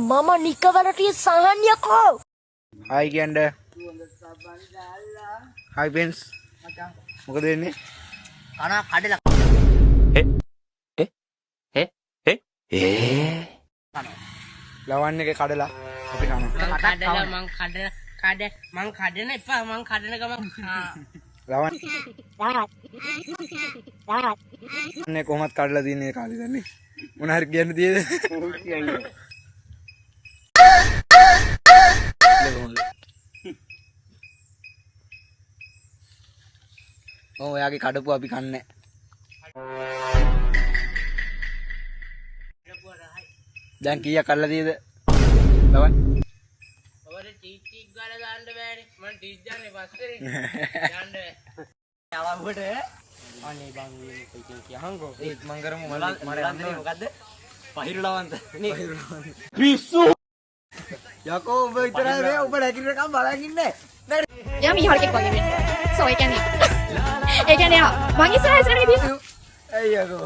මම නිකවරටිය සහන්යකෝ. හයි කියන්න. හයි පෙන්ස්. මොකද වෙන්නේ? කනවා කඩලා. ලවන්න එක කඩලා අපි කනවා. කඩලා මං කඩන එපා මං කඩන ගමන් ලවන්නේ කොහොමද කඩලා තියන්නේ කාලේ දන්නේ මොන හරි කියන්න තියෙද ඔව් ඔයාගේ කඩපුව අපි කන්නේ දැන් කීයක් කඩලා තියෙද ලවන් ඔබට ටික් ගාලා දාන්න බෑනේ මං ටික් දාන්නේ පස්සේ යන්න බෑ යවුවට අනේ බං මේ කියහන්කෝ ඒත් මං කරමු මම යන්නේ මොකද්ද පහිරු ලවන්ත නේ පිස්සු යකෝ ඔබ විතරයි මේ ඔබ නැගිටිනකම් බලන් ඉන්නේ එයා මීහරකෙක් වගේ වෙන්නේ. සෝ ඒ කියන්නේ මං ඉස්සරහ ඉස්සරහ ගිහින් ඇයි යකෝ